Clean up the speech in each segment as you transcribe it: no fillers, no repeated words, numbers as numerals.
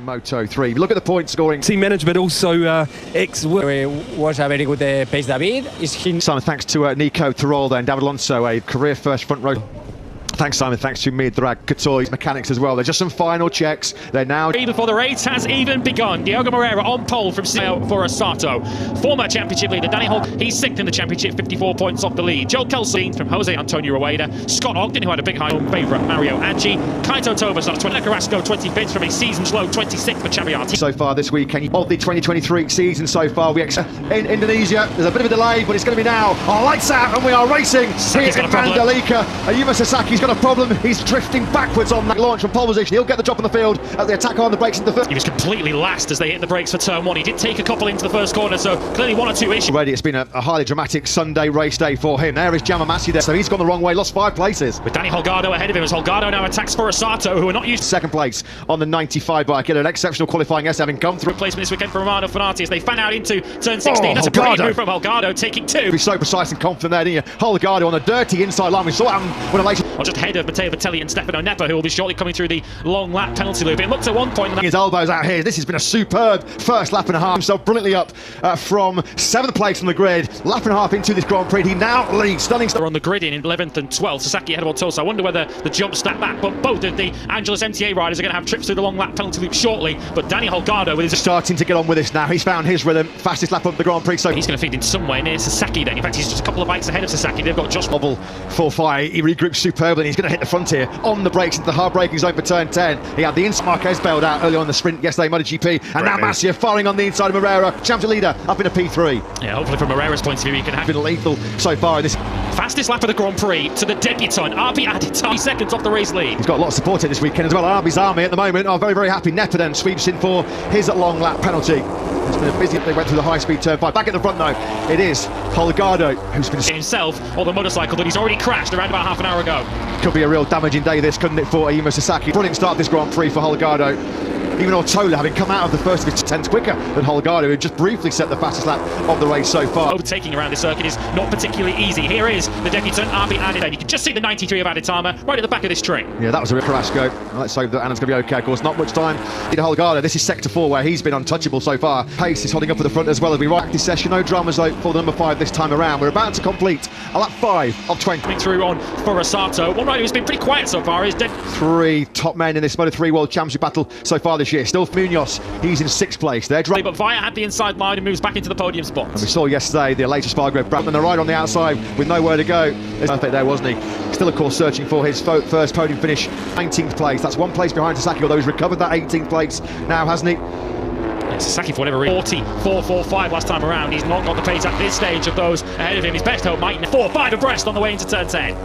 in Moto3. Look at the point scoring. Team management also was a very good pace, David. Simon, thanks to Nico Tirol and David Alonso, a career first front row. Thanks, Simon. Thanks to Drag Couture mechanics as well. They're just some final checks. They're now... Before the race has even begun, Diogo Moreira on pole from for Sato. Former championship leader Danny Hulk, he's 6th in the championship, 54 points off the lead. Joe Kelsey from Jose Antonio Rueda. Scott Ogden, who had a big high home favourite, Mario Anchi. Kaito Toba starts 20. Carrasco 25th from a season's low 26th for Chaviati. So far this weekend of the 2023 season so far, we in Indonesia. There's a bit of a delay, but it's going to be now. Our lights out and we are racing here in Mandalika. Ayumu Sasaki's got a problem. He's drifting backwards on that launch from pole position. He'll get the drop on the field as they attack on the brakes into the first. He was completely last as they hit the brakes for turn 1. He did take a couple into the first corner, so clearly 1 or 2 issues. Already it's been a highly dramatic Sunday race day for him. There is Jamamasi there, so he's gone the wrong way, lost 5 places. With Danny Holgado ahead of him as Holgado now attacks for Sato, who are not used to... Second place on the 95 bike. An exceptional qualifying S having come through. Replacement this weekend for Romano Fantastis as they fan out into turn 16. That's a brilliant move from Holgado, taking 2. He's so precise and confident there, didn't you? Holgado on a dirty inside line. We saw it happen when a later... Or just ahead of Matteo Vitelli and Stefano Nepa, who will be shortly coming through the long lap penalty loop. It looked at one point... His elbows out here. This has been a superb first lap and a half. Himself brilliantly up from 7th place on the grid. Lap and a half into this Grand Prix. He now leads. Stunning stuff. They're on the grid in 11th and 12th. Sasaki ahead of Ottoso. I wonder whether the jump snap back. But both of the Angeles MTA riders are going to have trips through the long lap penalty loop shortly. But Danny Holgado with his... Starting to get on with this now. He's found his rhythm. Fastest lap of the Grand Prix. So he's going to feed in somewhere near Sasaki then. In fact, he's just a couple of bikes ahead of Sasaki. They've got Josh... Bobble for fire. He regroups superbly and he's going to hit the front here on the brakes into the hard braking zone for turn 10. He had the inside Marquez bailed out early on the sprint yesterday, MotoGP, and now Masia firing on the inside of Moreira. Champion leader up in a P3. Yeah, hopefully from Moreira's point of view, he can have been lethal so far in this. Fastest lap of the Grand Prix to the debutant. Arby added 20 seconds off the race lead. He's got a lot of support in this weekend as well. Arby's army at the moment are very, very happy. Nepa then sweeps in for his long lap penalty. It's been a busy. They went through the high-speed turn 5. Back at the front though, it is Holgado who's been himself or the motorcycle that he's already crashed around about half an hour ago. Could be a real damaging day this, couldn't it, for Ayumu Sasaki? Brilliant start this Grand Prix for Holgado. Even Ortola having come out of the first of his 10s quicker than Holgado, who just briefly set the fastest lap of the race so far. Overtaking around the circuit is not particularly easy. Here is the debutant, Arby Adidane. You can just see the 93 of Aditama right at the back of this train. Yeah, that was a real Carrasco. Let's hope that Anna's going to be okay, of course. Not much time. Holgado, this is sector 4 where he's been untouchable so far. Pace is holding up at the front as well as we rock this session. No dramas though for the number 5 this time around. We're about to complete a lap 5 of 20. Coming through on for Sato. One rider who's been pretty quiet so far is dead. 3 top men in this Moto3 World Championship battle so far this year. Still Munoz. He's in 6th place. They're but Vaya had the inside line and moves back into the podium spot. And we saw yesterday the latest Spargo Bradman, the rider on the outside with nowhere to go. It's perfect there, wasn't he? Still, of course, searching for his first podium finish. 19th place. That's 1 place behind Sasaki, although he's recovered that 18th place now, hasn't he? Sasaki, for whatever reason, 44.45 last time around. He's not got the pace at this stage of those ahead of him. His best hope might 4.5 abreast on the way into turn 10.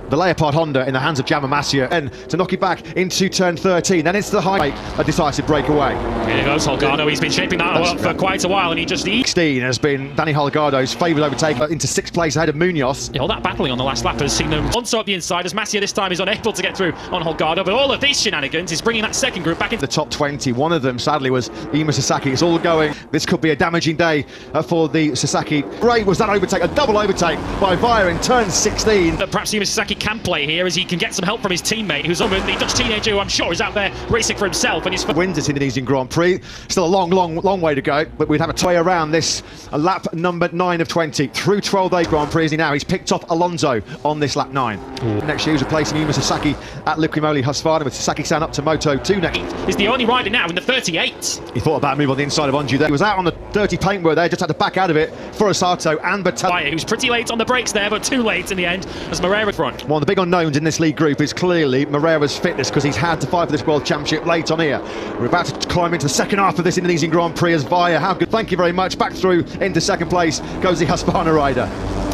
The Leopard Honda in the hands of Jamamasia, and to knock it back into turn 13, then it's the high, a decisive breakaway. Here goes Holgado. He's been shaping that up for quite a while, and he just... 16 has been Danny Holgado's favourite overtake into 6th place ahead of Munoz. Yeah, all that battling on the last lap has seen them also up the inside, as Masia this time is unable to get through on Holgado, but all of these shenanigans is bringing that second group back into the top 20. One of them, sadly, was Ayumu Sasaki. It's all going. This could be a damaging day for the Sasaki. Great was that overtake, a double overtake by Vaya in turn 16. Perhaps Ayumu Sasaki can play here, as he can get some help from his teammate, who's the Dutch teenager who I'm sure is out there racing for himself. And he's wins this Indonesian Grand Prix. Still a long way to go, but we'd have a way around this lap number 9 of 20 through 12-day Grand Prix. Now he's picked off Alonso on this lap 9. Next year he's replacing Ayumu Sasaki at Liqui Husqvarna, with Sasaki-san up to Moto2 next. He's the only rider now in the 38. He thought about a move on the inside of Onju there. He was out on the dirty paintwork there, just had to back out of it for Sato and Vitelli, who's pretty late on the brakes there, but too late in the end as Moreira front. One of the big unknowns in this league group is clearly Moreira's fitness, because he's had to fight for this World Championship late on here. We're about to climb into the second half of this Indonesian Grand Prix as Vaya, how good, thank you very much, back through into 2nd place goes the Husqvarna rider.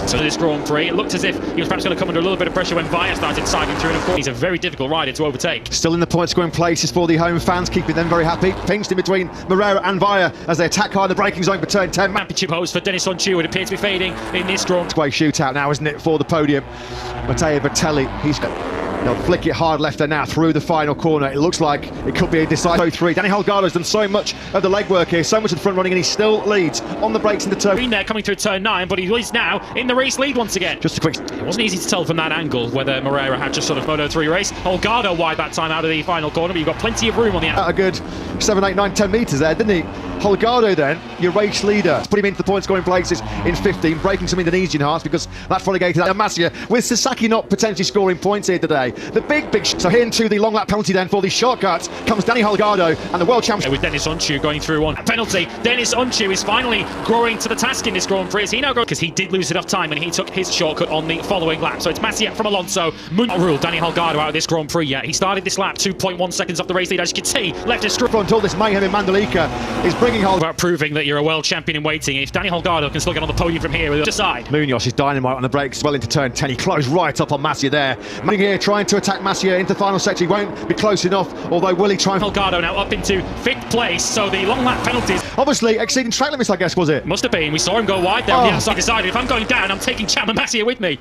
So this Grand Prix, it looked as if he was perhaps going to come under a little bit of pressure when Vaya started siding through, and of course he's a very difficult rider to overtake. Still in the point scoring places for the home fans, keeping them very happy. Pinched in between Moreira and Vaya as they attack hard the braking zone for turn 10. Championship host for Dennis Onchu would appear to be fading in this Grand Prix shootout now, isn't it, for the podium. Matteo Vitelli, he's They'll flick it hard left there now through the final corner. It looks like it could be a decisive 3. Danny Holgado's done so much of the legwork here, so much of the front running, and he still leads on the brakes into turn. Green there coming through turn 9, but he is now in the race lead once again. Just a quick... It wasn't easy to tell from that angle whether Moreira had just sort of moto3 race. Holgado wide that time out of the final corner, but you've got plenty of room on the outside. A good 7, 8, 9, 10 metres there, didn't he? Holgado then, your race leader, put him into the point scoring places in 15, breaking some Indonesian hearts because that's relegated Masia, with Sasaki not potentially scoring points here today. The big so here into the long lap penalty then for the shortcuts comes Danny Holgado and the world champion. With Dennis Unchu going through on penalty. Dennis Unchu is finally growing to the task in this Grand Prix. Is he now going? Because he did lose enough time when he took his shortcut on the following lap. So it's Masia from Alonso. Not ruled Danny Holgado out of this Grand Prix yet. He started this lap 2.1 seconds off the race lead. As you can see, left his front. All this mayhem in Mandalika is bringing Holgado. About proving that you're a world champion in waiting. If Danny Holgado can still get on the podium from here, we'll decide. Munoz is dynamite on the brakes well into turn 10. He closed right up on Masia there. Moving here, trying to attack Masia into the final section. He won't be close enough, although will he try? Holgado now up into 5th place, so the long lap penalties. Obviously exceeding track limits, I guess, was it? Must have been. We saw him go wide there on the outside. Decided if I'm going down, I'm taking Chapman Masia with me.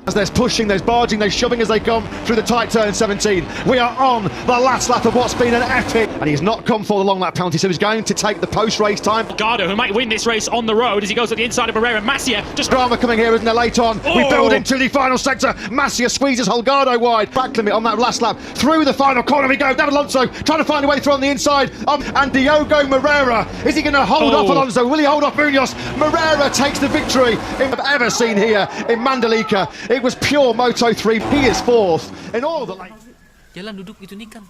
As there's pushing, there's barging, there's shoving as they come through the tight turn 17. We are on the last lap of what's been an epic. And he's not come for the long lap penalty, so he's going to take the post-race time. Holgado, who might win this race on the road as he goes at the inside of Moreira. Masia just... Drama coming here, isn't there, late on? We build into the final sector. Masia squeezes Holgado wide. Back limit on that last lap. Through the final corner we go. David Alonso trying to find a way through on the inside. And Diogo Moreira. Is he going to hold off Alonso? Will he hold off Munoz? Moreira takes the victory I've ever seen here in Mandalika. It was pure moto3. He is 4th in all the lanes. Jalan duduk itu nikam.